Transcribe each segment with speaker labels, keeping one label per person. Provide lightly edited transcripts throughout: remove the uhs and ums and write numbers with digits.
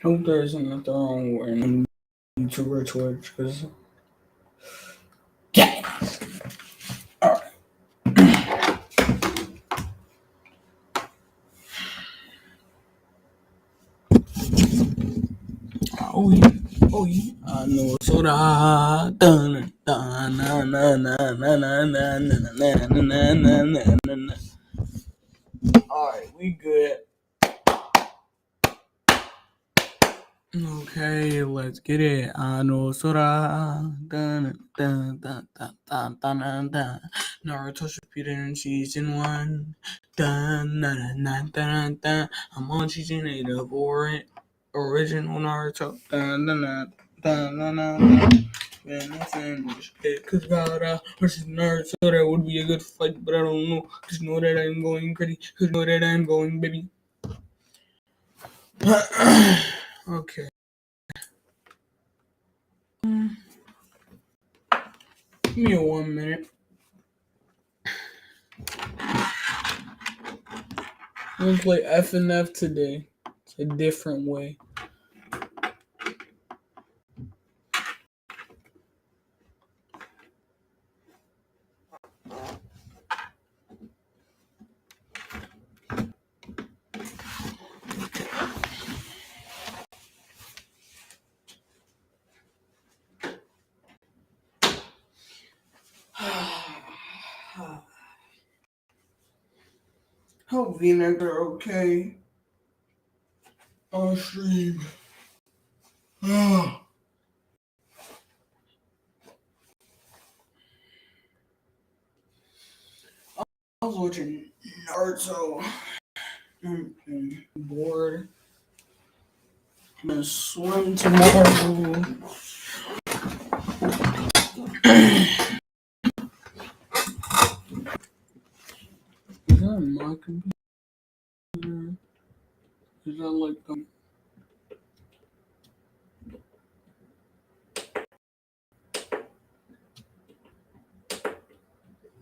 Speaker 1: Hope there isn't nothing wrong with YouTuber Twitch, because yeah. Alright. Oh yeah. Oh yeah. I know so da dun dun na na na na na na na na na na na na. Alright, we good. Okay, let's get it. I know Sora. Dun, dun, dun, dun, dun, dun, dun, dun. Naruto Shippuden in season 1. Dun, dun, dun, dun, dun. I'm on season 8 of original Naruto. Dun, dun, dun, dun, dun, dun. Man, I finished it. Cause Gaara versus Naruto, that would be a good fight, but I don't know. Just know that I'm going crazy. Just know that I'm going, baby. Okay. Give me 1 minute. I'm gonna play FNF today. It's a different way. Hope V-neck are okay on stream. I was watching Naruto. I'm bored. I'm gonna swim tomorrow. Is that my computer? Is that like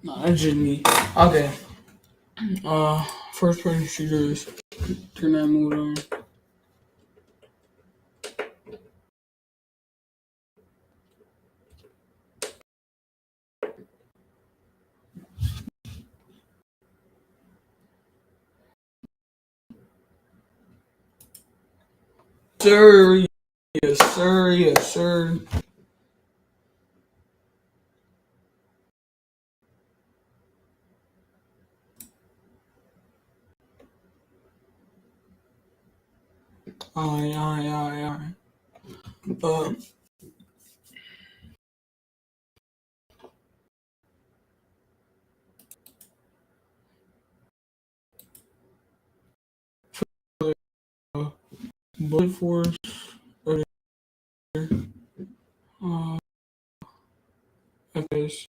Speaker 1: No, that's just me. Okay. First person shooters. Turn that mode on. Sir, yes sir, yes sir. Aye. Bullet Force. FS.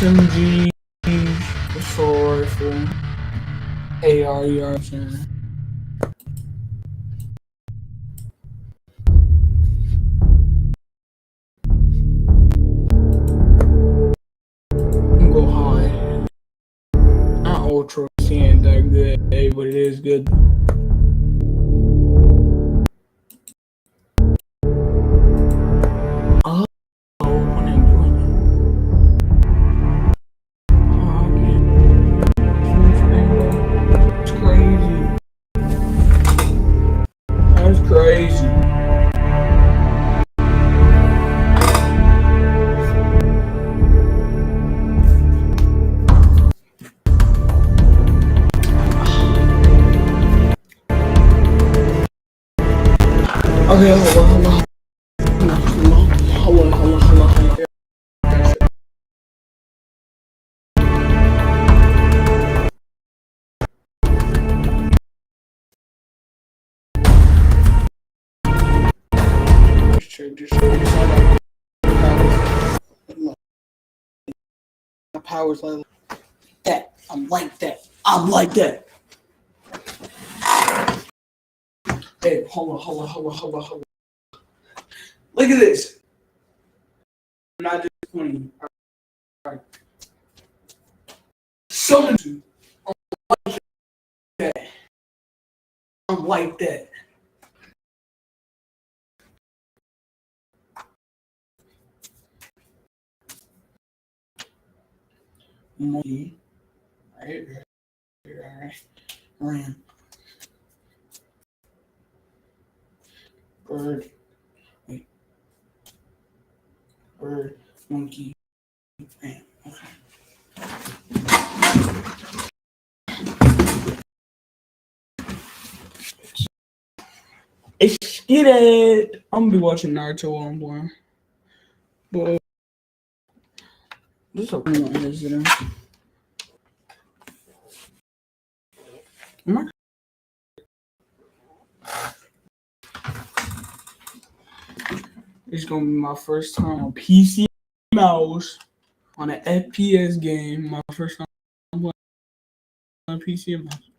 Speaker 1: SMG, assault rifle, AR, not that good, but it is good. Oh, when I'm doing it. Oh, it's crazy. That's crazy. Okay, hold on. My powers like that. I'm like that. I'm like that. Hey, hold on. Look at this. I'm not disappointing. All right. Something like that. I'm like that. Monkey. Right. Ram. Bird. Wait. Bird. Monkey. Ram. Okay. It's get it. I'm gonna be watching Naruto while I'm playing. But this is a cool one, isn't it? Am I? It's gonna be my first time on PC mouse on an FPS game. My first time playing on PC mouse.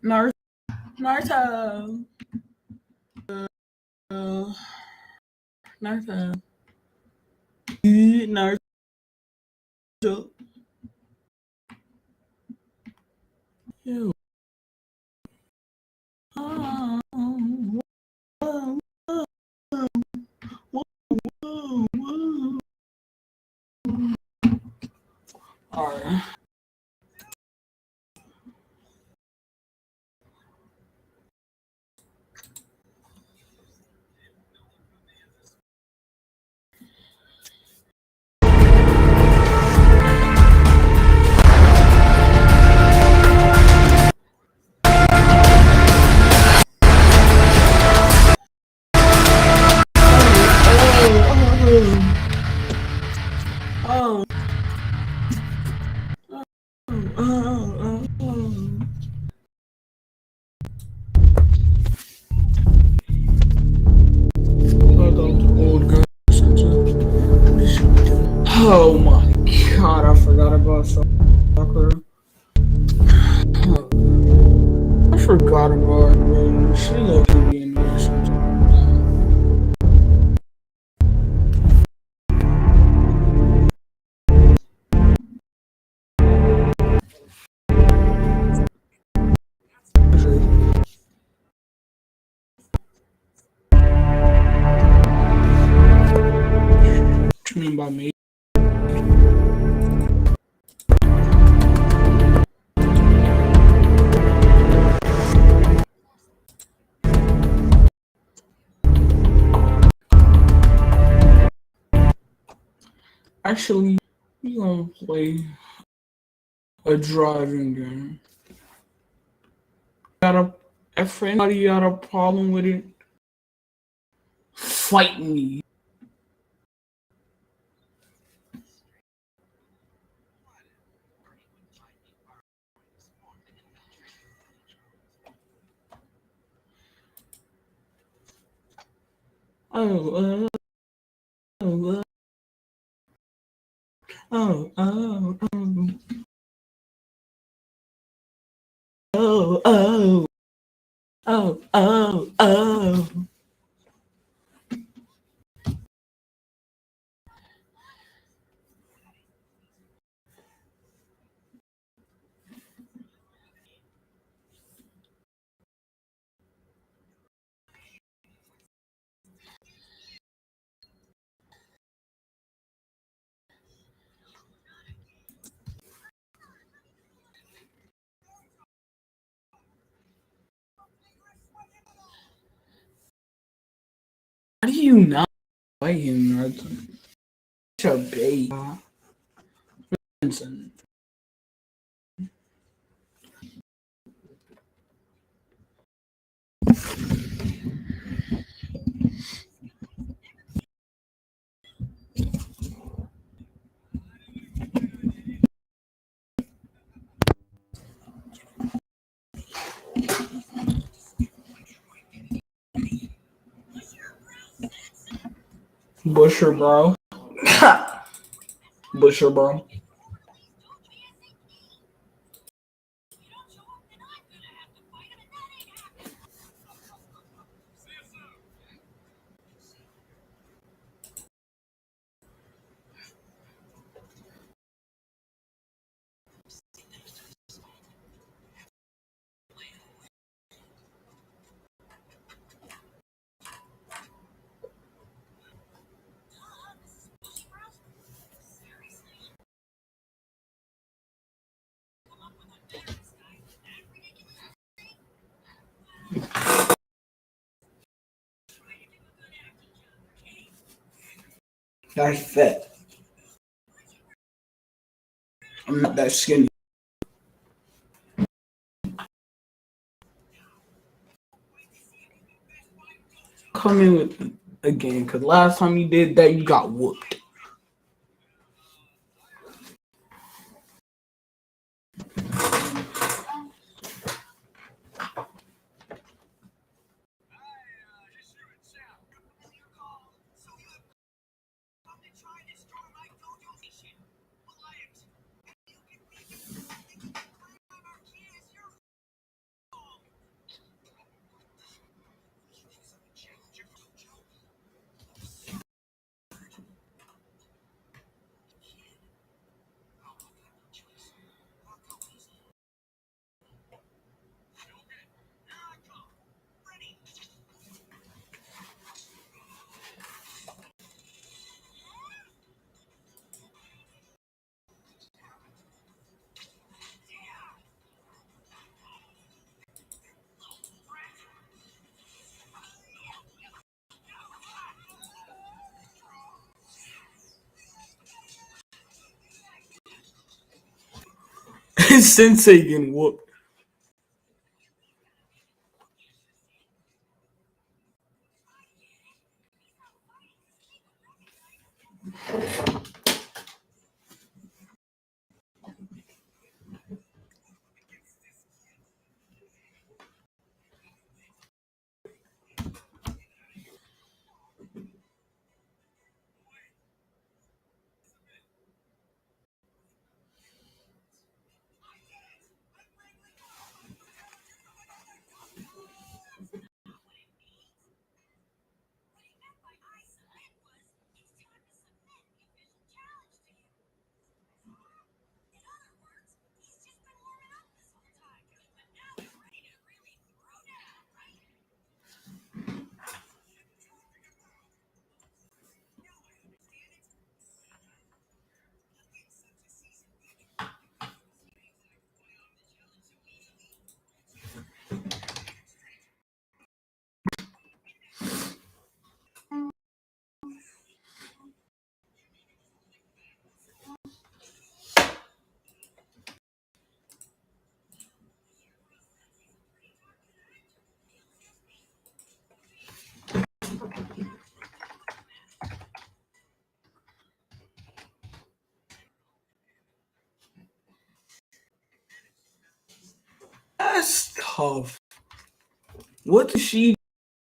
Speaker 1: Naruto. Naruto. Naruto. Naruto. Ew. Oh, whoa, whoa, whoa, whoa. All right. Oh, oh my god, I forgot about soccer. I forgot about it, bro. She looked at me in there sometimes. What you mean by me? Actually, we gonna play a driving game. If anybody got a problem with it, fight me. Oh, oh, oh, oh, oh, oh, oh, oh, oh. How do you not like him, Naruto? Such a baby. Listen, Busher, bro. Busher, bro. That's fat. I'm not that skinny. Come in with again, because last time you did that, you got whooped. Sensei getting whooped. That's tough. What is she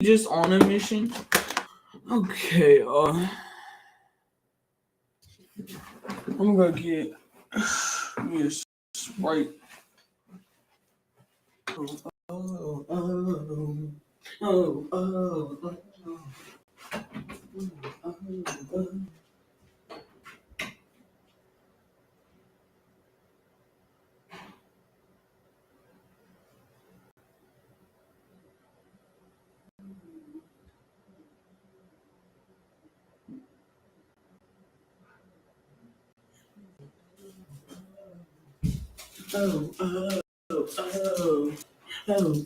Speaker 1: just on a mission? Okay, I'm gonna get me a Sprite. Oh, oh, oh, oh, oh, oh, oh, oh,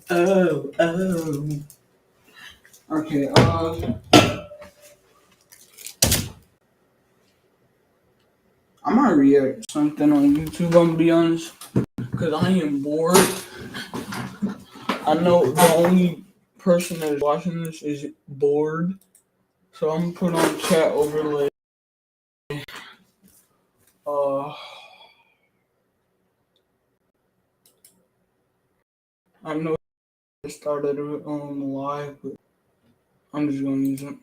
Speaker 1: oh, oh, oh. Okay, I might react to something on YouTube, I'm gonna be honest. Because I am bored. I know the only person that is watching this is bored. So I'm gonna put on chat overlay. Uh, I know I started it on live, but I'm just gonna use it.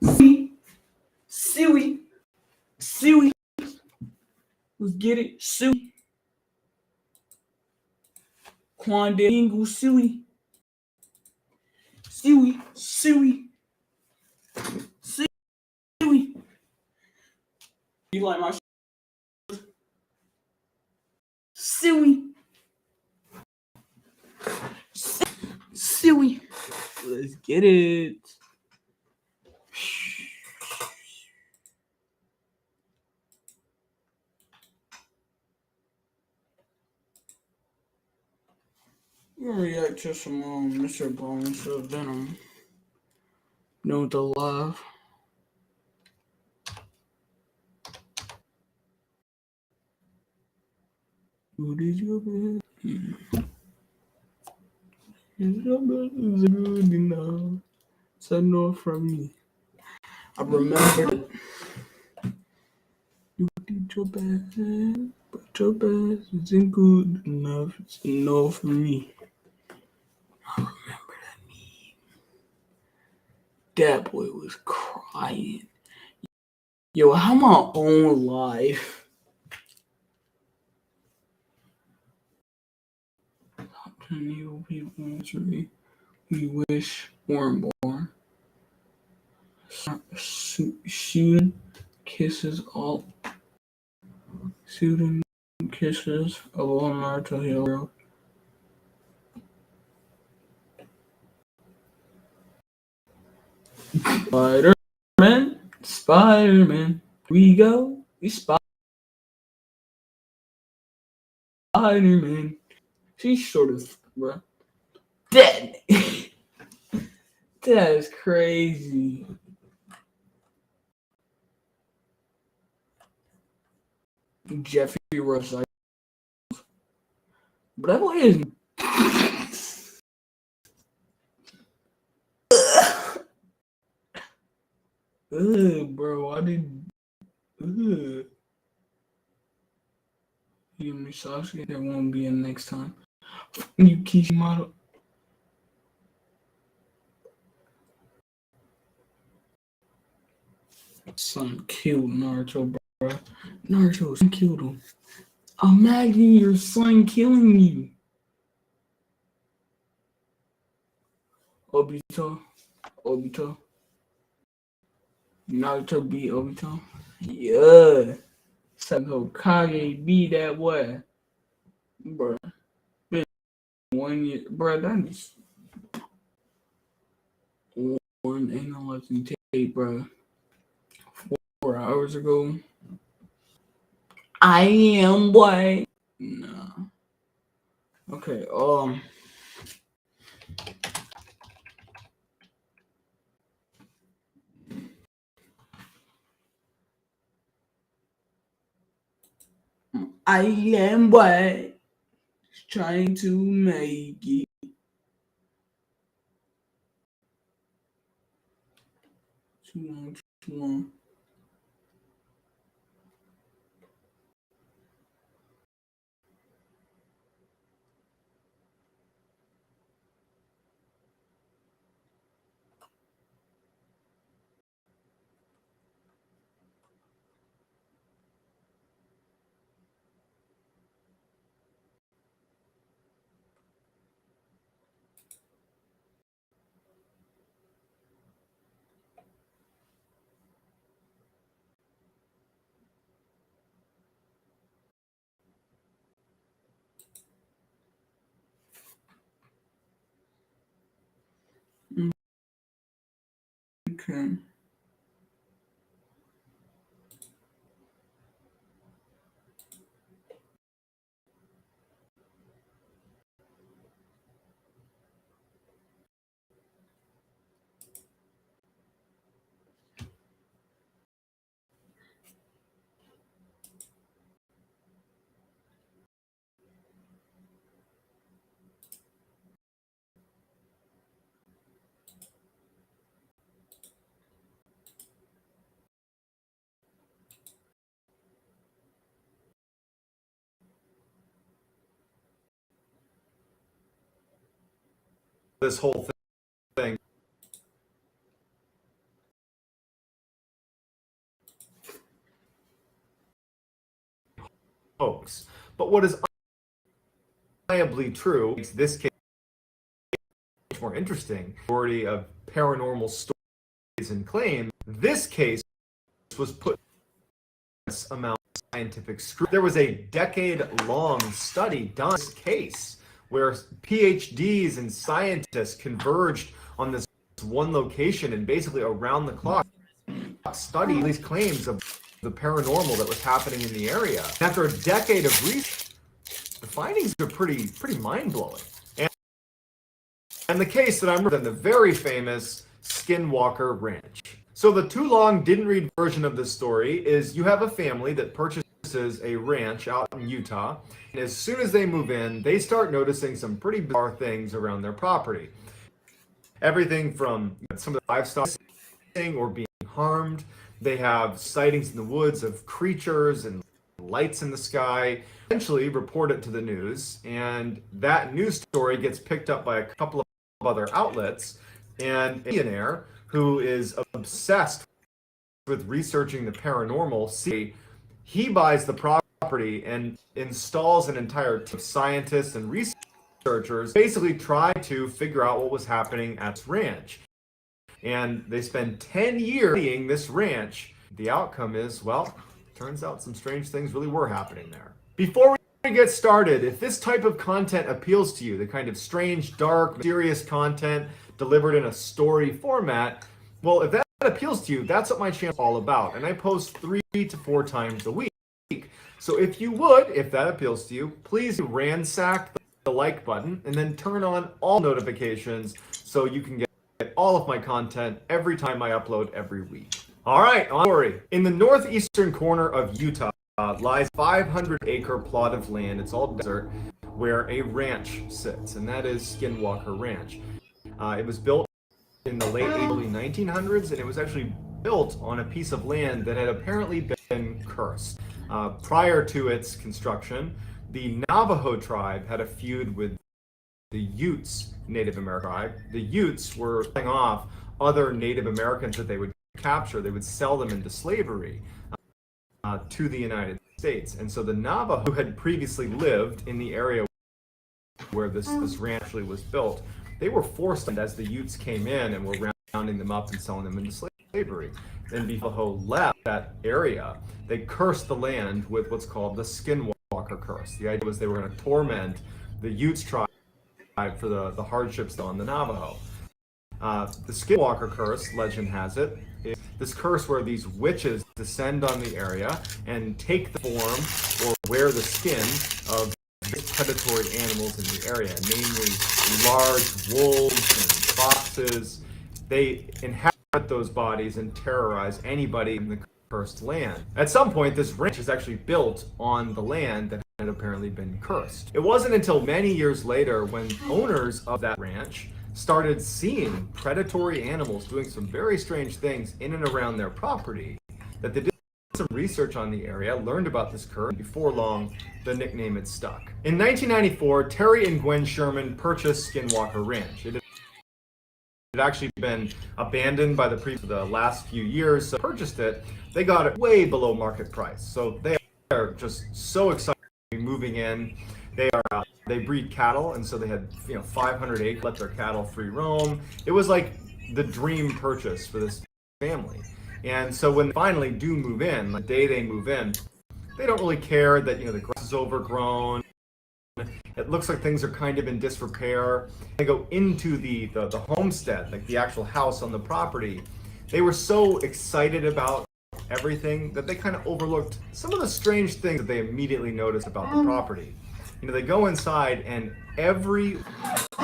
Speaker 1: Suey, Suey, let's get it, Suey, Quandingo, Suey, Suey, Suey, Suey. You like my Suey, Suey? Let's get it. I'm gonna react to some Mr. Bones stuff, then I'm done with the live. Who did your best? Your best is good enough. Said no from me. I remember you did your best, but your best isn't good enough. It's a no for me. I remember that meme. That boy was crying. Yo, how my own life 10 evil people misery we wish weren't born. Shooting kisses of all Naruto heroes. Spider-Man, we go, Spider-Man. She's sort of, bro. Dead. That is crazy. Jeffrey Rush, but that boy is. Bro, I did. You give me Sasuke, that won't be in next time. You Kishimoto. Son killed Naruto, bro. Naruto's son killed him. Imagine your son killing you. Obito. Naruto beat Obito. Yeah. Son Hokage be that way. Bro. Been 1 year. Bro, that is one analyzing tape, bro. 4 hours ago. I am white. No. Okay, I am white. Trying to make it. Too long. Okay.
Speaker 2: This whole thing. Hoax. But what is undeniably true makes this case much more interesting. Majority of paranormal stories and claims. This case was put this amount of scientific scrutiny. There was a decade-long study done on this case where PhDs and scientists converged on this one location and basically around the clock studied these claims of the paranormal that was happening in the area. After a decade of research, the findings are pretty mind-blowing. And the case that I'm referring to, the very famous Skinwalker Ranch. So the too long didn't read version of this story is you have a family that purchases a ranch out in Utah, and as soon as they move in, they start noticing some pretty bizarre things around their property. Everything from some of the livestock or being harmed. They have sightings in the woods of creatures and lights in the sky. Eventually report it to the news, and that news story gets picked up by a couple of other outlets, and a millionaire who is obsessed with researching the paranormal, he buys the property and installs an entire team of scientists and researchers researchers basically tried to figure out what was happening at this ranch. And they spend 10 years studying this ranch. The outcome is, well, turns out some strange things really were happening there. Before we get started, if this type of content appeals to you, the kind of strange, dark, mysterious content delivered in a story format, well, if that appeals to you, that's what my channel is all about. And I post 3 to 4 times a week. So if you would, if that appeals to you, please ransack the like button and then turn on all notifications so you can get all of my content every time I upload every week. All right, on story. In the northeastern corner of Utah lies a 500-acre plot of land. It's all desert, where a ranch sits, and that is Skinwalker Ranch. It was built in the late early 1900s, and it was actually built on a piece of land that had apparently been cursed. Prior to its construction, the Navajo tribe had a feud with the Utes Native American tribe. The Utes were selling off other Native Americans that they would capture. They would sell them into slavery to the United States. And so the Navajo, who had previously lived in the area where this ranch actually was built, they were forced, as the Utes came in and were rounding them up and selling them into slavery. And the Navajo left that area. They cursed the land with what's called the Skinwalker curse. The idea was they were going to torment the Utes tribe for the hardships on the Navajo. The Skinwalker curse, legend has it, is this curse where these witches descend on the area and take the form or wear the skin of predatory animals in the area, namely large wolves and foxes. They inhabit those bodies and terrorize anybody in the cursed land. At some point, this ranch is actually built on the land that had apparently been cursed. It wasn't until many years later when owners of that ranch started seeing predatory animals doing some very strange things in and around their property that they did some research on the area, learned about this curse, and before long, the nickname had stuck. In 1994, Terry and Gwen Sherman purchased Skinwalker Ranch. It had actually been abandoned by the last few years, so purchased it. They got it way below market price. So they are just so excited to be moving in. They breed cattle, and so they had 500 acres, let their cattle free roam. It was like the dream purchase for this family. And so when they finally do move in, the day they move in, they don't really care that the grass is overgrown. It looks like things are kind of in disrepair. They go into the homestead, like the actual house on the property. They were so excited about everything that they kind of overlooked some of the strange things that they immediately noticed about the property. They go inside and every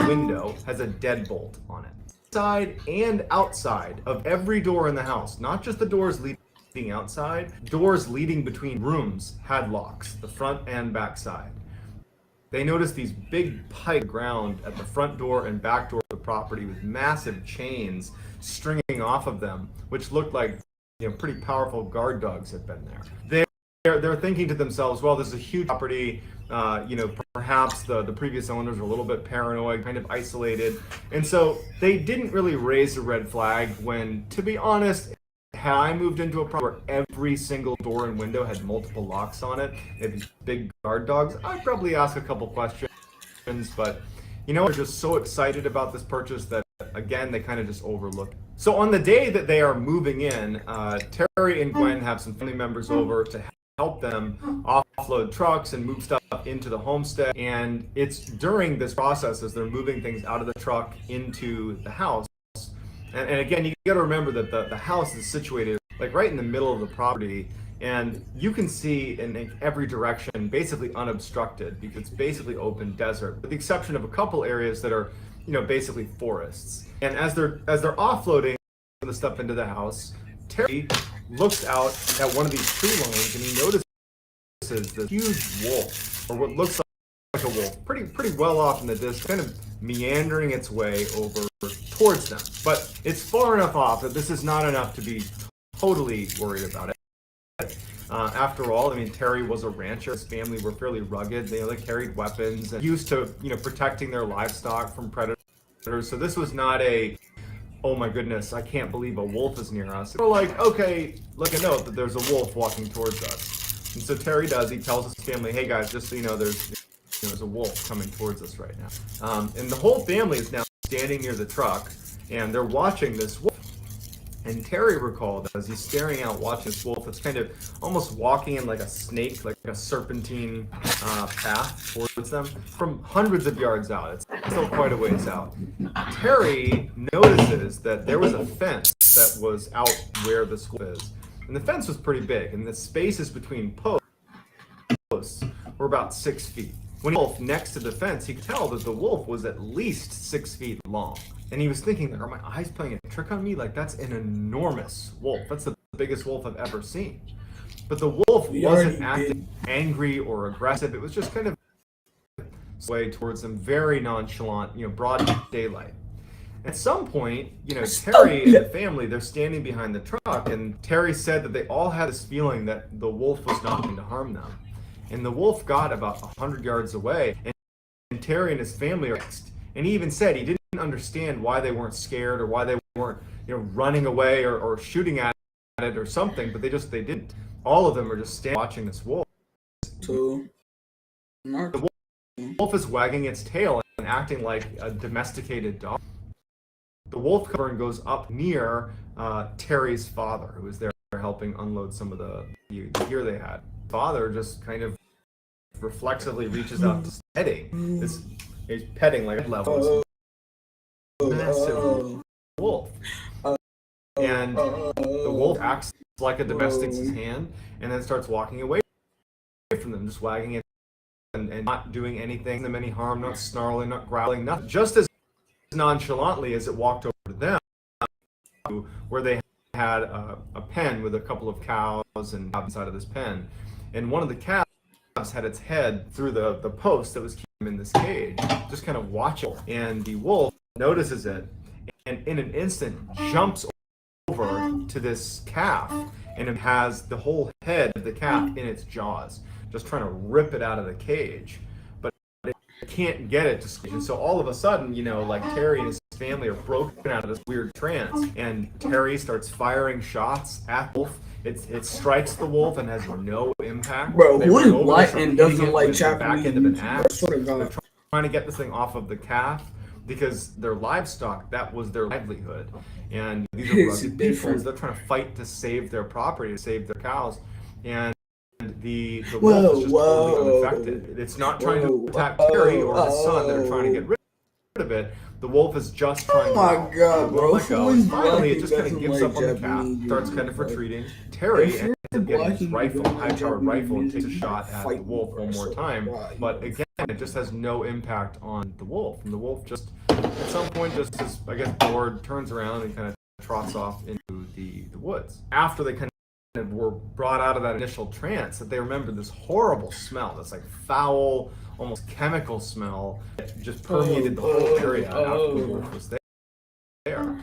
Speaker 2: window has a deadbolt on it. Inside and outside of every door in the house, not just the doors leading outside, doors leading between rooms had locks, the front and back side. They noticed these big pipes ground at the front door and back door of the property with massive chains stringing off of them, which looked like pretty powerful guard dogs had been there. They're thinking to themselves, well, this is a huge property. Perhaps the previous owners were a little bit paranoid, kind of isolated. And so they didn't really raise a red flag when, to be honest, had I moved into a property where every single door and window had multiple locks on it, and these big guard dogs, I'd probably ask a couple questions. But, they're just so excited about this purchase that, again, they kind of just overlook it. So on the day that they are moving in, Terry and Gwen have some family members over to help them offload trucks and move stuff into the homestead. And it's during this process, as they're moving things out of the truck into the house. And again, you got to remember that the house is situated like right in the middle of the property, and you can see in every direction, basically unobstructed, because it's basically open desert, with the exception of a couple areas that are, basically forests. And as they're offloading the stuff into the house, Terry looks out at one of these tree lines and he notices this huge wolf, or what looks like a wolf, pretty well off in the distance, kind of meandering its way over towards them. But it's far enough off that this is not enough to be totally worried about it. After all, Terry was a rancher. His family were fairly rugged. They carried weapons and used to, protecting their livestock from predators. So this was not a, oh my goodness, I can't believe a wolf is near us. We're like, okay, look a note that there's a wolf walking towards us. And so Terry does. He tells his family, hey guys, just so you know, there's there's a wolf coming towards us right now. And the whole family is now standing near the truck, and they're watching this wolf. And Terry recalled as he's staring out watching this wolf, it's kind of almost walking in like a snake, like a serpentine path towards them from hundreds of yards out. It's still quite a ways out. Terry notices that there was a fence that was out where this wolf is. And the fence was pretty big, and the spaces between posts were about 6 feet. When he was next to the fence, he could tell that the wolf was at least 6 feet long. And he was thinking, are my eyes playing a trick on me? Like, that's an enormous wolf. That's the biggest wolf I've ever seen. But the wolf wasn't acting angry or aggressive. It was just kind of way towards him, very nonchalant, broad daylight. At some point, Terry and the family, they're standing behind the truck, and Terry said that they all had this feeling that the wolf was not going to harm them. And the wolf got about 100 yards away, and Terry and his family are next. And he even said he didn't understand why they weren't scared or why they weren't, running away or shooting at it or something, but they didn't. All of them are just standing watching this wolf. The wolf is wagging its tail and acting like a domesticated dog. The wolf cover and goes up near Terry's father, who was there helping unload some of the gear they had. Father just kind of reflexively reaches out to petting. He's petting like level. Massive wolf. And the wolf acts like a domestic's hand and then starts walking away from them, just wagging it and not doing anything, them any harm, not snarling, not growling, nothing. Just as nonchalantly as it walked over to them, where they had a pen with a couple of cows and inside of this pen. And one of the calves had its head through the post that was keeping him in this cage, just kind of watching. And the wolf notices it and in an instant jumps over to this calf, and it has the whole head of the calf in its jaws, just trying to rip it out of the cage. But it can't get it to sleep. And so all of a sudden, like Terry and his family are broken out of this weird trance, and Terry starts firing shots at the wolf. It strikes the wolf and has no impact.
Speaker 1: Bro, who is white and doesn't like
Speaker 2: back end of an axe.
Speaker 1: They're
Speaker 2: trying to get this thing off of the calf because their livestock, that was their livelihood. And these are rugged people. They're trying to fight to save their property, to save their cows. And the wolf is just totally unaffected. It's not trying to attack Terry or his son that are trying to get rid of it. The wolf is just trying to.
Speaker 1: Oh my god, bro.
Speaker 2: Finally, it just kind of gives up on the calf, starts kind of retreating. Terry ends up getting his rifle, high-powered rifle, and takes a shot at the wolf one more time. But again, it just has no impact on the wolf. And the wolf just, at some point, just is, I guess, bored, turns around and kind of trots off into the woods. After they kind of were brought out of that initial trance, that they remembered this horrible smell, this like foul, almost chemical smell that just permeated the whole area after the wolf was there.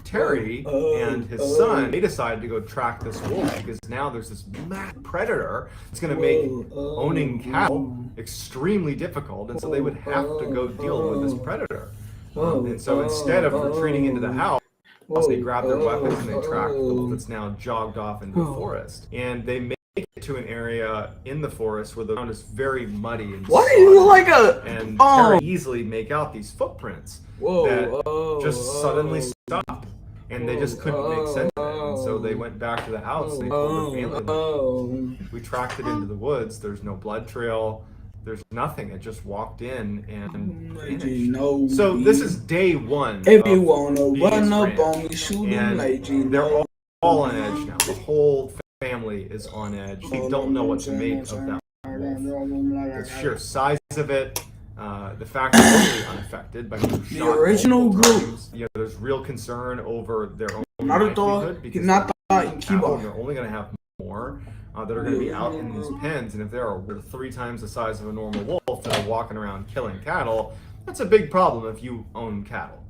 Speaker 2: Terry and his son, they decided to go track this wolf because now there's this mad predator that's going to make owning cattle extremely difficult, and so they would have to go deal with this predator. And so instead of retreating into the house, they grabbed their weapons and they tracked the wolf that's now jogged off into the forest. And they make it to an area in the forest where the ground is very muddy and and Terry easily make out these footprints that just suddenly stop, and they just couldn't make sense of it. And so they went back to the house and they told their family, we tracked it into the woods, there's no blood trail, there's nothing. It just walked in and vanished. So this is day one.
Speaker 1: If you wanna run up on me, shoot him like
Speaker 2: they're all on edge now. The whole family is on edge. They don't know what to make of that wolf. The sheer size of it, the fact that they're totally unaffected by being shot.
Speaker 1: The original group.
Speaker 2: There's real concern over their own
Speaker 1: livelihood because they're
Speaker 2: only going to have more that are going to be out in these pens, and if there are 3 times the size of a normal wolf that are walking around killing cattle, that's a big problem if you own cattle.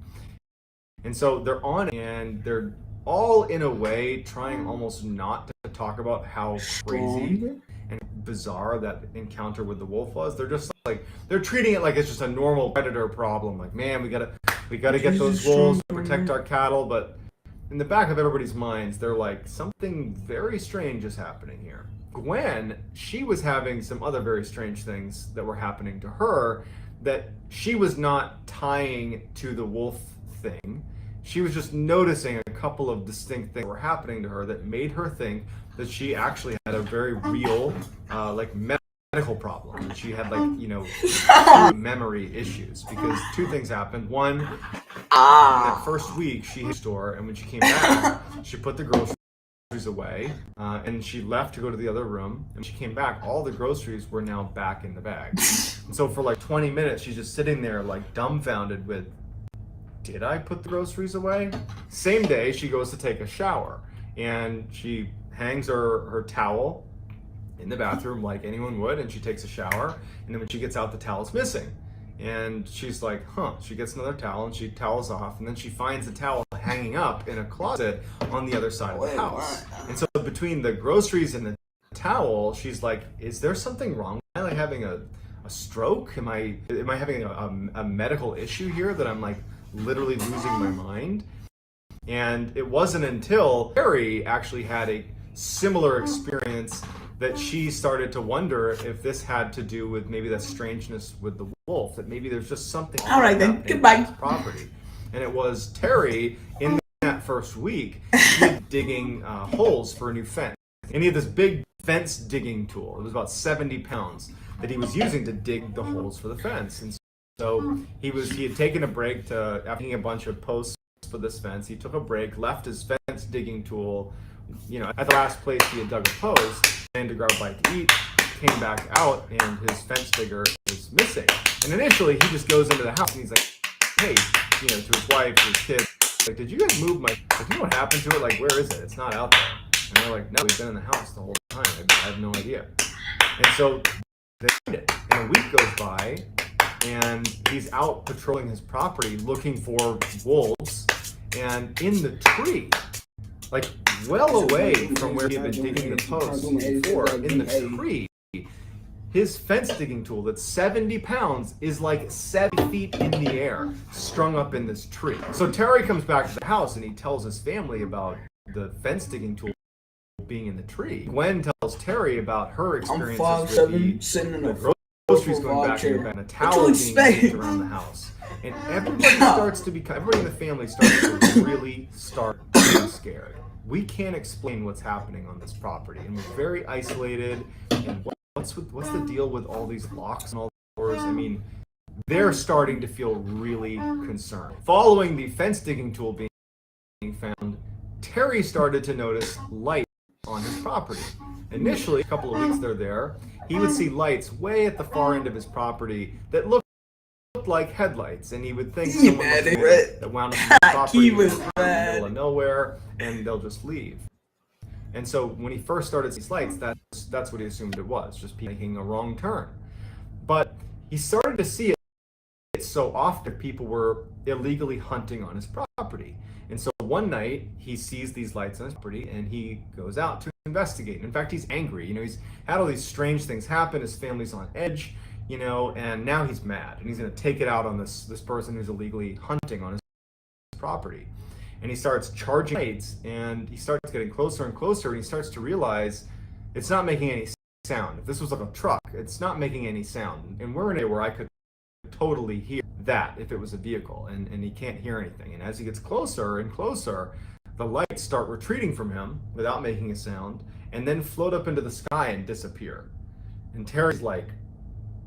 Speaker 2: And so they're on, and they're all in a way trying almost not to talk about how crazy and bizarre that encounter with the wolf was. They're just like, they're treating it like it's just a normal predator problem. Like, man, we gotta get those wolves to protect our cattle. But in the back of everybody's minds, they're like, something very strange is happening here. Gwen, she was having some other very strange things that were happening to her that she was not tying to the wolf thing. She was just noticing a couple of distinct things that were happening to her that made her think that she actually had a very real, like medical problem. That she had memory issues, because two things happened. One, in that first week, she hit the store, and when she came back, she put the groceries away, and she left to go to the other room. And when she came back, all the groceries were now back in the bag. And so for like 20 minutes, she's just sitting there like dumbfounded with, did I put the groceries away? Same day, she goes to take a shower, and she hangs her towel in the bathroom like anyone would, and she takes a shower, and then when she gets out, the towel's missing. And she's like, she gets another towel, and she towels off, and then she finds the towel hanging up in a closet on the other side of the house. And so between the groceries and the towel, she's like, is there something wrong? Am I like having a stroke? Am I having a medical issue here that I'm like literally losing my mind? And it wasn't until Terry actually had a similar experience that she started to wonder if this had to do with maybe that strangeness with the wolf, that maybe there's just something.
Speaker 1: All right then, goodbye.
Speaker 2: Property. And it was Terry, in that first week, he was digging holes for a new fence. And he had this big fence digging tool. It was about 70 pounds that he was using to dig the holes for the fence. And so he had taken a break after getting a bunch of posts for this fence. He took a break, left his fence digging tool, at the last place he had dug a post, and to grab a bite to eat, came back out, and his fence digger is missing. And initially, he just goes into the house, and he's like, hey, to his wife, to his kids, like, did you guys move my, like, you know what happened to it? Like, where is it? It's not out there. And they're like, no, we've been in the house the whole time. I have no idea. And so they find it. And a week goes by, and he's out patrolling his property looking for wolves. And in the tree, like well away from where he had been digging the posts before, in the tree, his fence digging tool that's 70 pounds is like 7 feet in the air, strung up in this tree. So Terry comes back to the house and he tells his family about the fence digging tool being in the tree. Gwen tells Terry about her experiences with the groceries going back in the bag, and a towel being moved around the house. And everybody in the family starts to really start getting scared. We can't explain what's happening on this property, and we're very isolated. And what's the deal with all these locks and all the doors? I mean, they're starting to feel really concerned. Following the fence digging tool being found, Terry started to notice light on his property. Initially, a couple of weeks they're there, he would see lights way at the far end of his property that looked like headlights, and he would think someone that wound up in the property in the middle of nowhere, and they'll just leave. And so when he first started these lights, that's what he assumed it was, just people making a wrong turn. But he started to see it so often people were illegally hunting on his property. And so one night he sees these lights on his property, and he goes out to investigate. In fact, he's angry. He's had all these strange things happen. His family's on edge. And now he's mad, and he's going to take it out on this person who's illegally hunting on his property. And he starts charging lights, and he starts getting closer and closer, and he starts to realize it's not making any sound. If this was like a truck, it's not making any sound. And we're in an area where I could totally hear that if it was a vehicle, and he can't hear anything. And as he gets closer and closer, the lights start retreating from him without making a sound, and then float up into the sky and disappear. And Terry's like,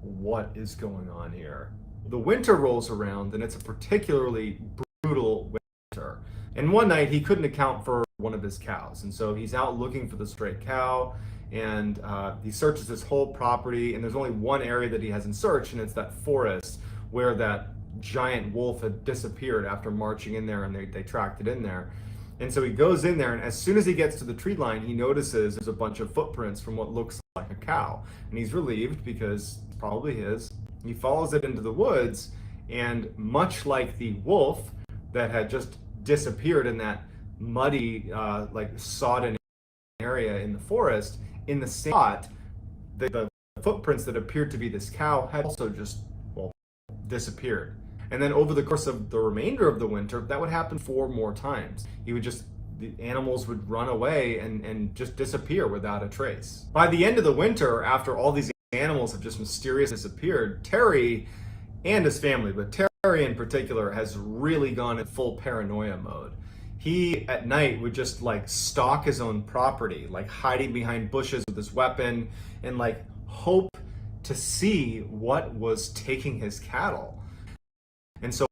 Speaker 2: what is going on here? The winter rolls around, and it's a particularly brutal winter. And one night he couldn't account for one of his cows, and so he's out looking for the stray cow, and he searches his whole property, and there's only one area that he hasn't searched, and it's that forest where that giant wolf had disappeared after marching in there, and they tracked it in there. And so he goes in there, and as soon as he gets to the tree line, he notices there's a bunch of footprints from what looks like a cow. And he's relieved because it's probably his. He follows it into the woods, and much like the wolf that had just disappeared in that muddy, sodden area in the forest, in the same spot, the footprints that appeared to be this cow had also just, disappeared. And then over the course of the remainder of the winter, that would happen 4 more times. The animals would run away and just disappear without a trace. By the end of the winter, after all these animals have just mysteriously disappeared, Terry and his family, but Terry in particular has really gone in full paranoia mode. He at night would just like stalk his own property, like hiding behind bushes with his weapon and like hope to see what was taking his cattle. And so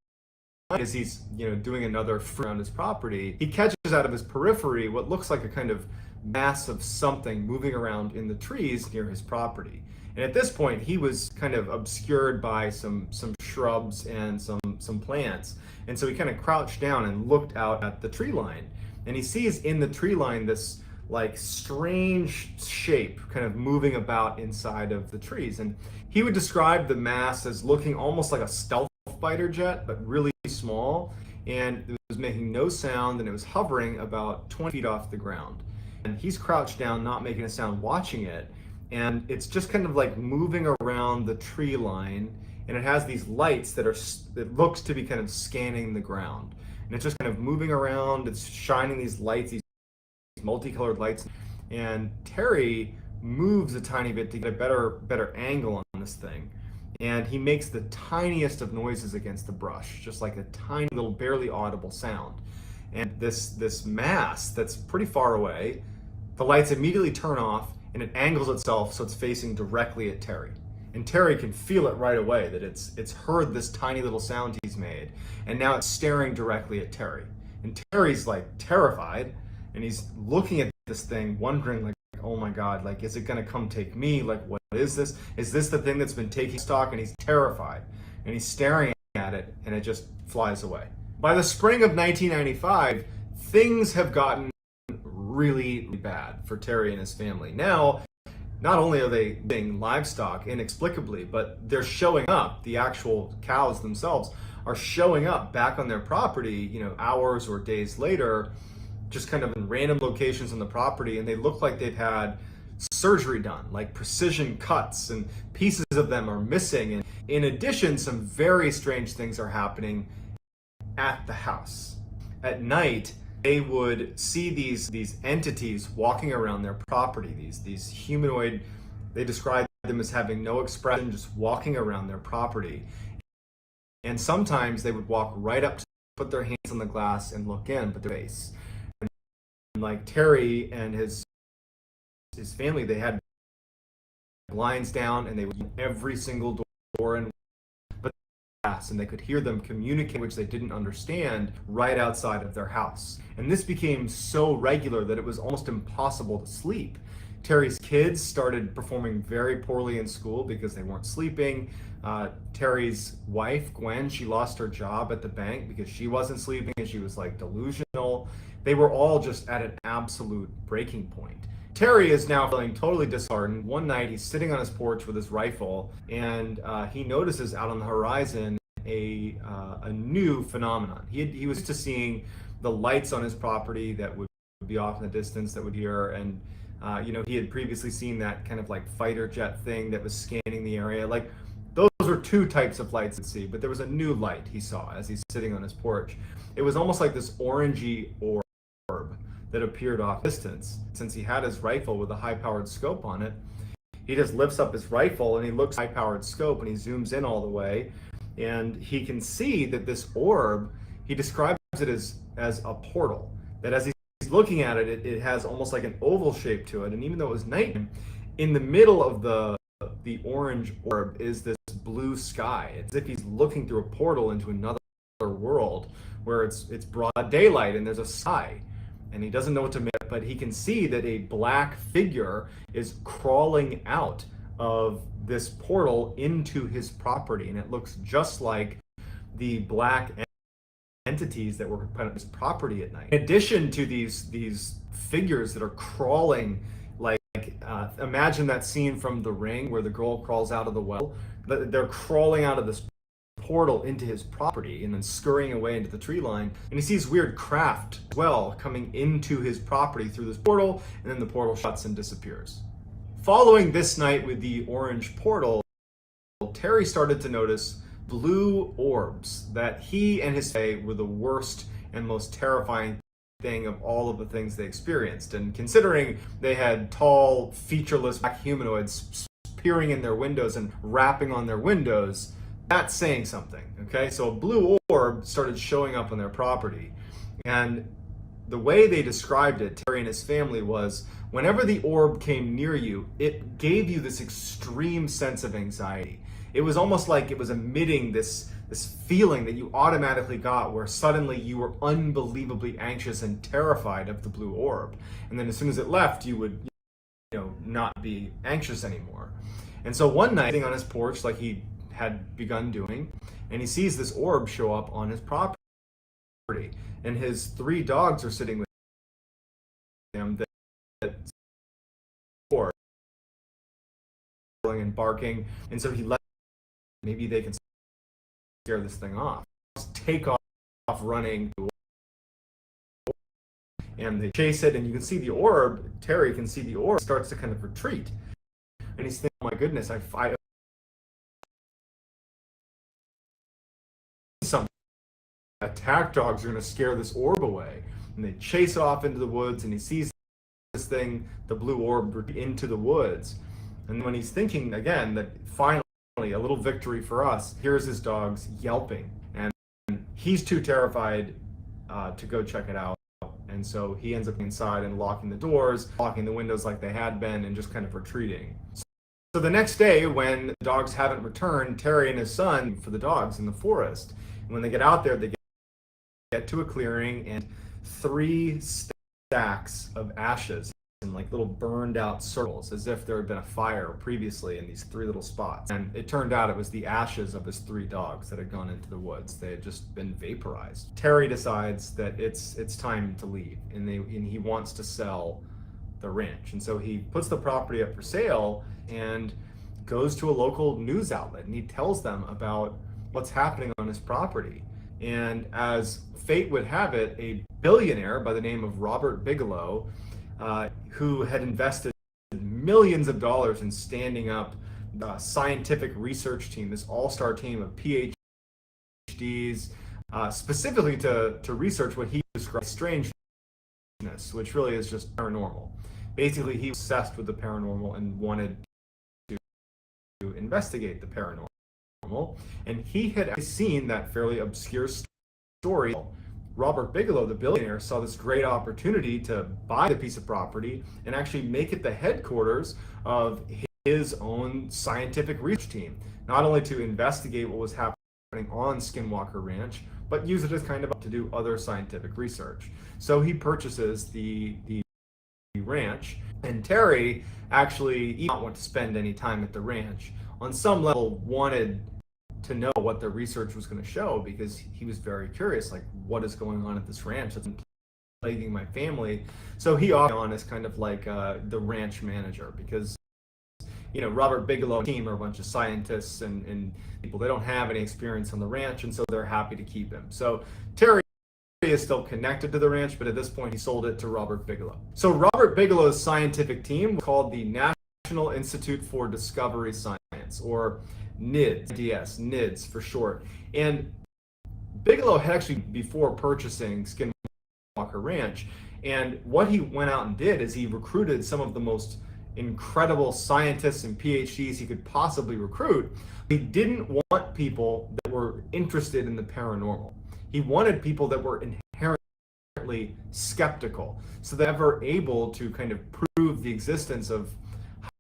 Speaker 2: as he's doing another around his property, he catches out of his periphery what looks like a kind of mass of something moving around in the trees near his property. And at this point, he was kind of obscured by some shrubs and some plants. And so he kind of crouched down and looked out at the tree line. And he sees in the tree line this like strange shape kind of moving about inside of the trees. And he would describe the mass as looking almost like a stealth fighter jet, but really small. And it was making no sound, and it was hovering about 20 feet off the ground. And he's crouched down, not making a sound, watching it. And it's just kind of like moving around the tree line, and it has these lights that looks to be kind of scanning the ground. And it's just kind of moving around, it's shining these lights, these multicolored lights. And Terry moves a tiny bit to get a better angle on this thing. And he makes the tiniest of noises against the brush, just like a tiny little barely audible sound. And this mass that's pretty far away, the lights immediately turn off, and it angles itself so it's facing directly at Terry. And Terry can feel it right away that it's heard this tiny little sound he's made, and now it's staring directly at Terry. And Terry's like terrified, and he's looking at this thing, wondering like, oh my God, like, is it gonna come take me? Like, what is this? Is this the thing that's been taking stock? And he's terrified, and he's staring at it, and it just flies away. By the spring of 1995, things have gotten really bad for Terry and his family. Now, not only are they being livestock inexplicably, but they're showing up, the actual cows themselves are showing up back on their property, hours or days later, just kind of in random locations on the property, and they look like they've had surgery done, like precision cuts, and pieces of them are missing. And in addition, some very strange things are happening at the house. At night, they would see these entities walking around their property, these humanoid, they describe them as having no expression, just walking around their property. And sometimes they would walk right up to put their hands on the glass and look in, but their face. And like Terry and his family, they had blinds down, and they would every single door and and they could hear them communicate, which they didn't understand, right outside of their house. And this became so regular that it was almost impossible to sleep. Terry's kids started performing very poorly in school because they weren't sleeping. Terry's wife, Gwen, she lost her job at the bank because she wasn't sleeping, and she was like delusional. They were all just at an absolute breaking point. Terry is now feeling totally disheartened. One night, he's sitting on his porch with his rifle, and he notices out on the horizon a new phenomenon. He was used to seeing the lights on his property that would be off in the distance that would hear, and he had previously seen that kind of like fighter jet thing that was scanning the area. Like, those were two types of lights to see, but there was a new light he saw as he's sitting on his porch. It was almost like this orangey orb that appeared off distance. Since he had his rifle with a high-powered scope on it, he just lifts up his rifle and he looks at the high-powered scope, and he zooms in all the way, and he can see that this orb, he describes it as a portal, that as he's looking at it, it has almost like an oval shape to it. And even though it was nighttime, in the middle of the orange orb is this blue sky. It's as if he's looking through a portal into another world where it's broad daylight and there's a sky. And he doesn't know what to make, but he can see that a black figure is crawling out of this portal into his property, and it looks just like the black entities that were put on his property at night. In addition to these figures that are crawling, like imagine that scene from The Ring where the girl crawls out of the well. They're crawling out of this portal into his property and then scurrying away into the tree line. And he sees weird craft as well coming into his property through this portal, and then the portal shuts and disappears. Following this night with the orange portal, Terry started to notice blue orbs that he and his family were the worst and most terrifying thing of all of the things they experienced. And considering they had tall, featureless black humanoids peering in their windows and rapping on their windows, That's saying something, okay? So a blue orb started showing up on their property. And the way they described it, Terry and his family, was whenever the orb came near you, it gave you this extreme sense of anxiety. It was almost like it was emitting this feeling that you automatically got where suddenly you were unbelievably anxious and terrified of the blue orb. And then as soon as it left, you would not be anxious anymore. And so one night, sitting on his porch like he had begun doing, and he sees this orb show up on his property. And his 3 dogs are sitting with him that and barking. And so he let maybe they can scare this thing off. Take off running, and they chase it, and you can see the orb. Terry can see the orb starts to kind of retreat, and he's thinking, "Oh my goodness, I some attack dogs are going to scare this orb away." And they chase off into the woods, and he sees this thing, the blue orb, into the woods. And when he's thinking again that finally a little victory for us, here's his dogs yelping, and he's too terrified to go check it out. And so he ends up inside and locking the doors, locking the windows like they had been, and just kind of retreating. So the next day, when the dogs haven't returned, Terry and his son for the dogs in the forest. And when they get out there, they get to a clearing, and 3 stacks of ashes in like little burned out circles, as if there had been a fire previously in these 3 little spots. And it turned out it was the ashes of his 3 dogs that had gone into the woods. They had just been vaporized. Terry decides that it's time to leave, and he wants to sell the ranch. And so he puts the property up for sale and goes to a local news outlet, and he tells them about what's happening on his property. And as fate would have it, a billionaire by the name of Robert Bigelow, who had invested millions of dollars in standing up the scientific research team, this all-star team of PhDs, specifically to research what he described as strangeness, which really is just paranormal. Basically, he was obsessed with the paranormal and wanted to investigate the paranormal. And he had seen that fairly obscure story. Robert Bigelow, the billionaire, saw this great opportunity to buy the piece of property and actually make it the headquarters of his own scientific research team, not only to investigate what was happening on Skinwalker Ranch, but use it as kind of to do other scientific research. So he purchases the ranch, and Terry actually did not want to spend any time at the ranch. On some level, wanted to know what the research was going to show, because he was very curious, like, what is going on at this ranch that's been plaguing my family. So he offered on as kind of like the ranch manager, because Robert Bigelow and team are a bunch of scientists and people. They don't have any experience on the ranch, and so they're happy to keep him. So Terry is still connected to the ranch, but at this point he sold it to Robert Bigelow. So Robert Bigelow's scientific team was called the National Institute for Discovery Science, or NIDS for short. And Bigelow had actually, before purchasing Skinwalker Ranch, and what he went out and did is he recruited some of the most incredible scientists and PhDs he could possibly recruit. He didn't want people that were interested in the paranormal. He wanted people that were inherently skeptical, so they were able to kind of prove the existence of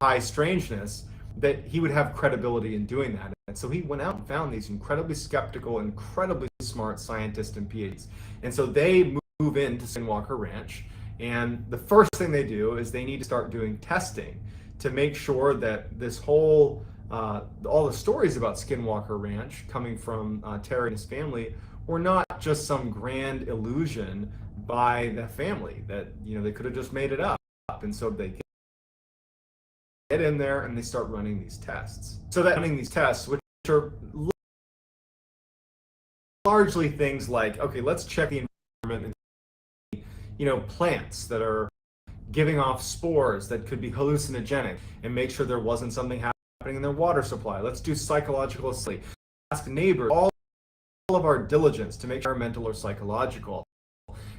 Speaker 2: high strangeness, that he would have credibility in doing that. And so he went out and found these incredibly skeptical, incredibly smart scientists and PhDs. And so they move into Skinwalker Ranch, and the first thing they do is they need to start doing testing to make sure that this whole, all the stories about Skinwalker Ranch coming from Terry and his family were not just some grand illusion by the family, that they could have just made it up. And so they get in there and they start running these tests. So that running these tests, which are largely things like, okay, let's check the environment and plants that are giving off spores that could be hallucinogenic, and make sure there wasn't something happening in their water supply. Let's do psychological study. Ask neighbors, all of our diligence to make sure environmental or psychological.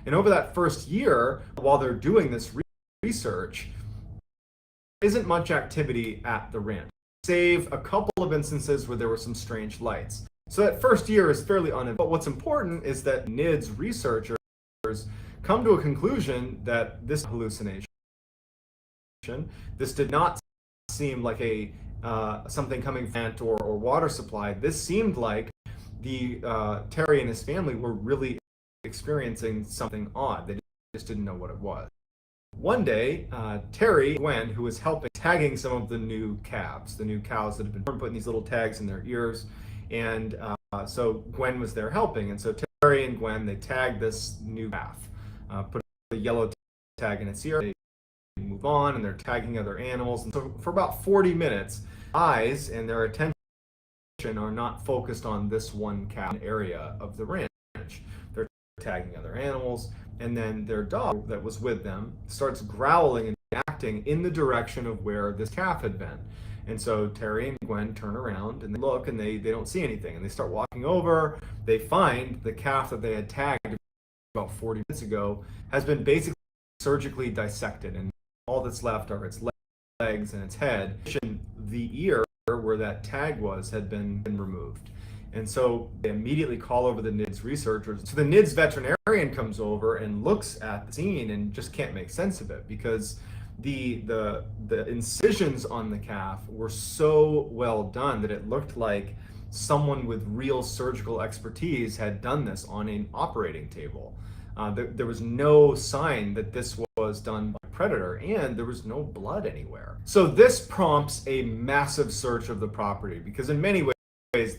Speaker 2: And over that first year, while they're doing this research, isn't much activity at the ranch. save a couple of instances where there were some strange lights. So that first year is fairly uneventful. But what's important is that NIDS researchers come to a conclusion that this hallucination, this did not seem like a something coming from vent or water supply. This seemed like the Terry and his family were really experiencing something odd. They just didn't know what it was. One day, Terry and Gwen, who was helping tagging some of the new calves, the new cows that had been born, putting these little tags in their ears, and so Gwen was there helping, and so Terry and Gwen, they tagged this new calf, put a yellow tag in its ear. They move on, and they're tagging other animals, and so for about 40 minutes, eyes and their attention are not focused on this one calf area of the ranch. They're tagging other animals, and then their dog that was with them starts growling and acting in the direction of where this calf had been. And so Terry and Gwen turn around and they look, and they don't see anything, and they start walking over. They find the calf that they had tagged about 40 minutes ago has been basically surgically dissected, and all that's left are its legs and its head. The ear where that tag was had been removed. And so they immediately call over the NIDS researchers. So the NIDS veterinarian comes over and looks at the scene and just can't make sense of it, because the incisions on the calf were so well done that it looked like someone with real surgical expertise had done this on an operating table. There was no sign that this was done by a predator, and there was no blood anywhere. So this prompts a massive search of the property, because in many ways,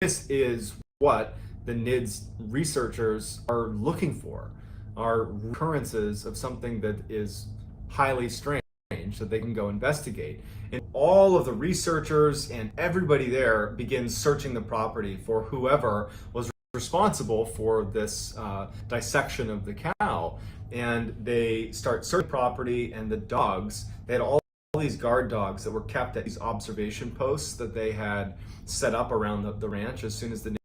Speaker 2: this is what the NIDS researchers are looking for, are recurrences of something that is highly strange that they can go investigate. And all of the researchers and everybody there begins searching the property for whoever was responsible for this dissection of the cow. And they start searching the property, and the dogs, they had all these guard dogs that were kept at these observation posts that they had set up around the ranch as soon as the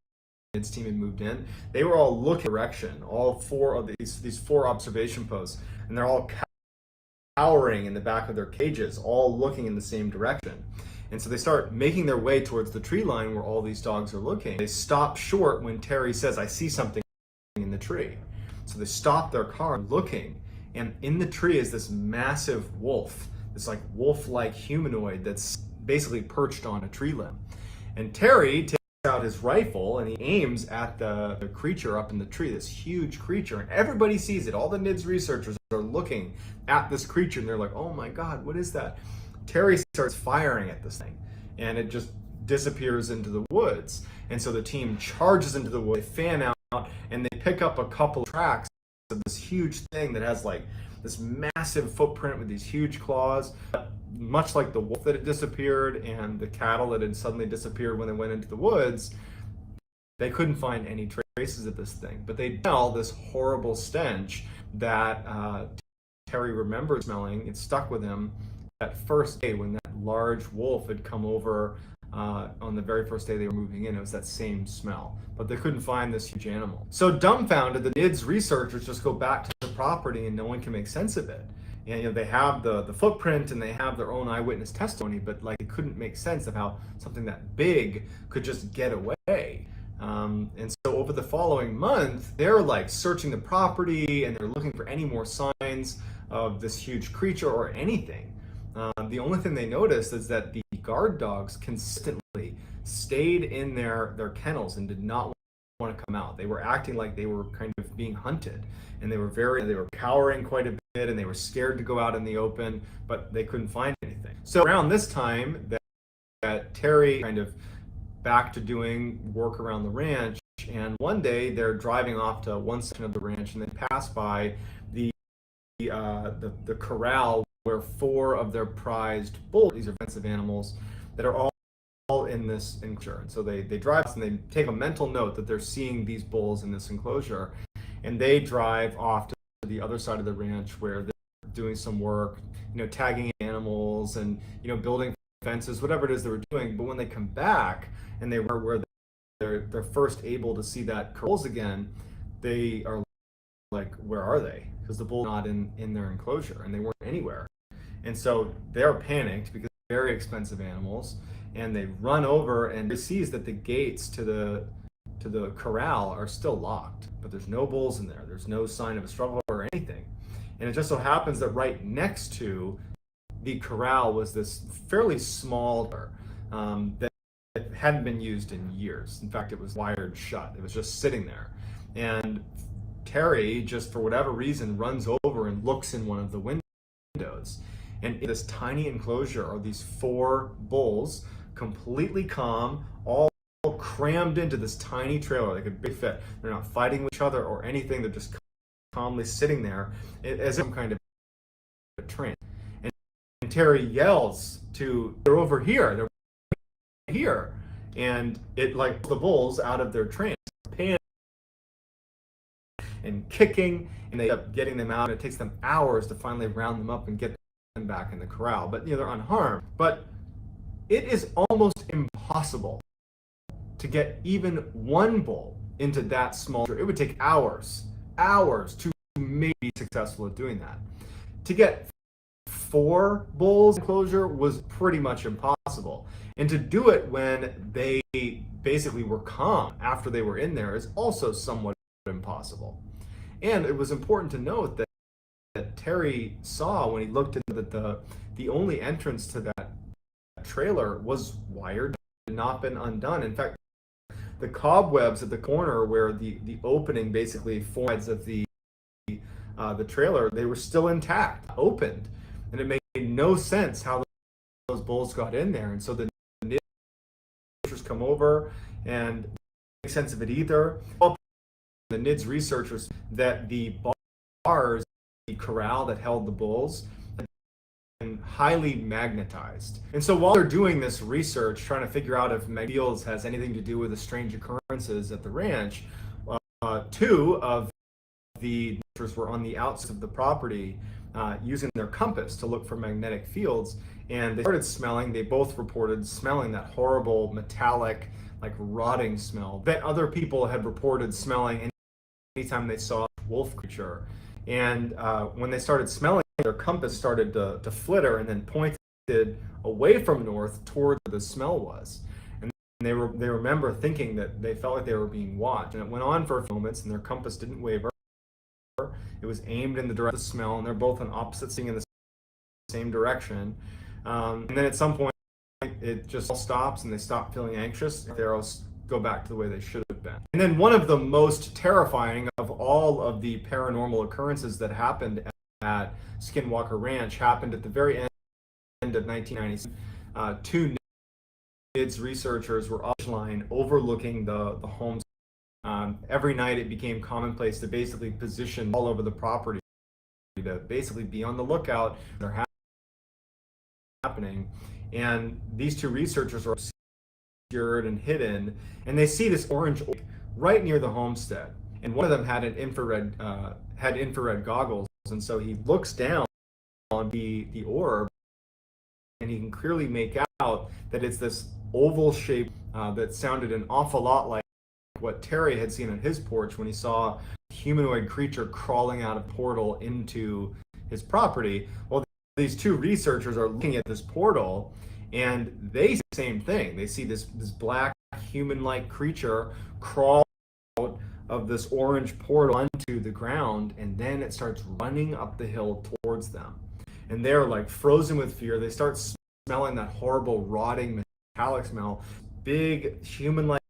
Speaker 2: NIDS team had moved in. They were all looking in direction, all four of these four observation posts, and they're all cowering in the back of their cages, all looking in the same direction. And so they start making their way towards the tree line where all these dogs are looking. They stop short when Terry says, "I see something in the tree." So they stop their car looking, and in the tree is this massive wolf, this like wolf-like humanoid that's basically perched on a tree limb. And Terry takes out his rifle and he aims at the creature up in the tree, this huge creature, and everybody sees it. All the NIDS researchers are looking at this creature, and they're like, "Oh my God, what is that?" Terry starts firing at this thing, and it just disappears into the woods. And so the team charges into the woods, they fan out, and they pick up a couple of tracks of this huge thing that has like this massive footprint with these huge claws, much like the wolf that had disappeared and the cattle that had suddenly disappeared when they went into the woods. They couldn't find any traces of this thing, but they smell this horrible stench that Terry remembers smelling. It stuck with him that first day when that large wolf had come over on the very first day they were moving in. It was that same smell, but they couldn't find this huge animal. So dumbfounded, the NIDS researchers just go back to the property, and no one can make sense of it. And they have the footprint, and they have their own eyewitness testimony, but like it couldn't make sense of how something that big could just get away. And so over the following month, they're like searching the property, and they're looking for any more signs of this huge creature or anything. The only thing they noticed is that the guard dogs consistently stayed in their kennels and did not want to come out. They were acting like they were kind of being hunted, and they were cowering quite a bit, and they were scared to go out in the open, but they couldn't find anything. So around this time that Terry kind of back to doing work around the ranch, and one day they're driving off to one section of the ranch, and they pass by the corral where four of their prized bulls, these are defensive animals, that are all in this enclosure. And so they drive and they take a mental note that they're seeing these bulls in this enclosure, and they drive off to the other side of the ranch where they're doing some work, tagging animals and building fences, whatever it is they were doing. But when they come back and they were where they're first able to see that bulls again, they are like, where are they? Because the bull not in their enclosure, and they weren't anywhere. And so they're panicked because they're very expensive animals, and they run over and sees that the gates to the corral are still locked, but there's no bulls in there. There's no sign of a struggle or anything. And it just so happens that right next to the corral was this fairly small door that hadn't been used in years. In fact, it was wired shut. It was just sitting there. And Terry, just for whatever reason, runs over and looks in one of the windows. And in this tiny enclosure are these 4 bulls, completely calm, all crammed into this tiny trailer. They could fit. They're not fighting with each other or anything. They're just calmly sitting there as some kind of a trance. And Terry yells they're over here. They're here. And it like the bulls out of their trance, and kicking, and they end up getting them out. It takes them hours to finally round them up and get them back in the corral. But they're unharmed. But it is almost impossible to get even one bull into that small. It would take hours to maybe be successful at doing that. To get 4 bulls in enclosure was pretty much impossible. And to do it when they basically were calm after they were in there is also somewhat impossible. And it was important to note that Terry saw when he looked into that the only entrance to that trailer was wired, had not been undone. In fact, the cobwebs at the corner where the opening basically forms of the trailer, they were still intact, opened. And it made no sense how those bulls got in there. And so the NIDS come over and make sense of it either. The NIDS researchers that the bars, the corral that held the bulls, had been highly magnetized. And so while they're doing this research, trying to figure out if fields has anything to do with the strange occurrences at the ranch, 2 of the researchers were on the outside of the property using their compass to look for magnetic fields, and they started smelling. They both reported smelling that horrible metallic, like rotting smell that other people had reported smelling anytime they saw a wolf creature. And when they started smelling, their compass started to flitter and then pointed away from north toward where the smell was. And they remember thinking that they felt like they were being watched. And it went on for a few moments, and their compass didn't waver. It was aimed in the direction of the smell, and they're both on opposite, seeing in the same direction. And then at some point, it just all stops, and they stop feeling anxious. The arrows go back to the way they should have been. And then one of the most terrifying of all of the paranormal occurrences that happened at Skinwalker Ranch happened at the very end of 1997. 2 NIDS researchers were offline overlooking the homes. Every night it became commonplace to basically position all over the property to basically be on the lookout. They're happening. And these 2 researchers are obscured and hidden, and they see this orange orb right near the homestead. And one of them had an infrared goggles, and so he looks down on the orb, and he can clearly make out that it's this oval shape that sounded an awful lot like what Terry had seen on his porch when he saw a humanoid creature crawling out a portal into his property. Well, these 2 researchers are looking at this portal, and they see the same thing. They see this black human-like creature crawl out of this orange portal onto the ground, and then it starts running up the hill towards them. And they're like frozen with fear. They start smelling that horrible rotting metallic smell. Big human-like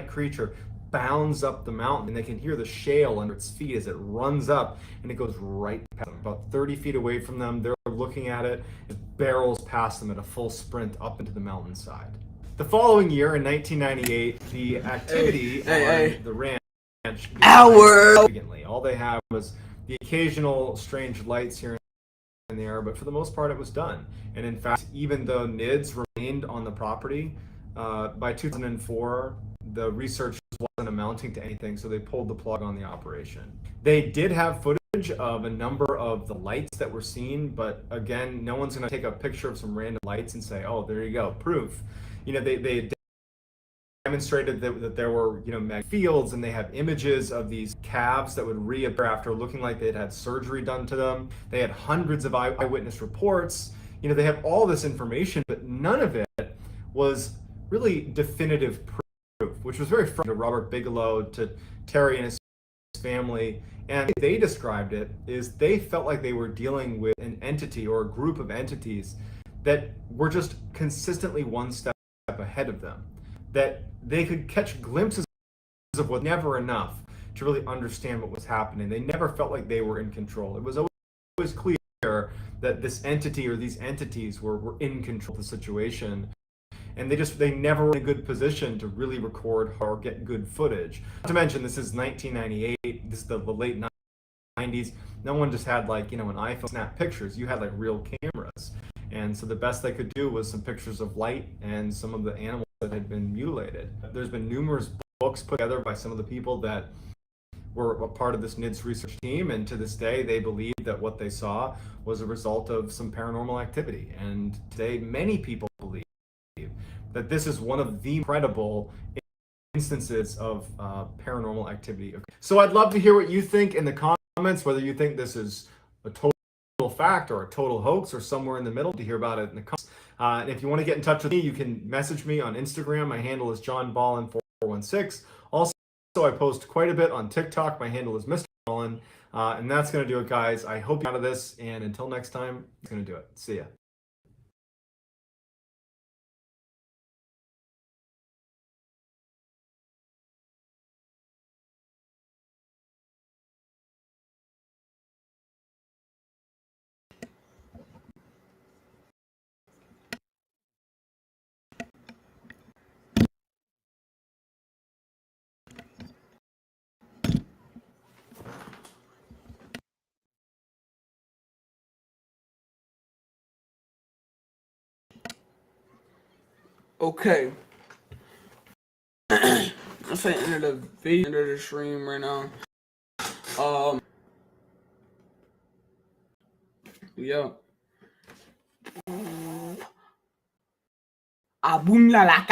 Speaker 2: creature bounds up the mountain, and they can hear the shale under its feet as it runs up, and it goes right past them. About 30 feet away from them, they're looking at it. It barrels past them at a full sprint up into the mountainside. The following year, in 1998, the activity on the ranch significantly. All they had was the occasional strange lights here in the air, but for the most part, it was done. And in fact, even though NIDS remained on the property, by 2004, the research wasn't amounting to anything, so they pulled the plug on the operation. They did have footage of a number of the lights that were seen, but again, no one's going to take a picture of some random lights and say, oh, there you go, proof. They demonstrated that there were, magnetic fields, and they have images of these calves that would reappear after looking like they'd had surgery done to them. They had hundreds of eyewitness reports. They have all this information, but none of it was really definitive proof, which was very frustrating to Robert Bigelow, to Terry and his family. And they described it is they felt like they were dealing with an entity or a group of entities that were just consistently one step ahead of them, that they could catch glimpses of what never enough to really understand what was happening. They never felt like they were in control. It was always clear that this entity or these entities were in control of the situation, and they never were in a good position to really record or get good footage. Not to mention, this is 1998. This is the late 90s. No one just had like an iPhone snap pictures. You had like real cameras, and so the best they could do was some pictures of light and some of the animals that had been mutilated. There's been numerous books put together by some of the people that were a part of this NIDS research team, and to this day they believe that what they saw was a result of some paranormal activity. And today many people believe that this is one of the incredible instances of paranormal activity. So I'd love to hear what you think in the comments, whether you think this is a total fact or a total hoax or somewhere in the middle. To hear about it in the comments. And if you want to get in touch with me, you can message me on Instagram. My handle is johnballin416. Also, I post quite a bit on TikTok. My handle is Mr. Ballin. And that's going to do it, guys. I hope you got out of this. And until next time, it's going to do it. See ya.
Speaker 1: Okay. I'm saying end of the video, end of the stream right now. Yeah. Abum la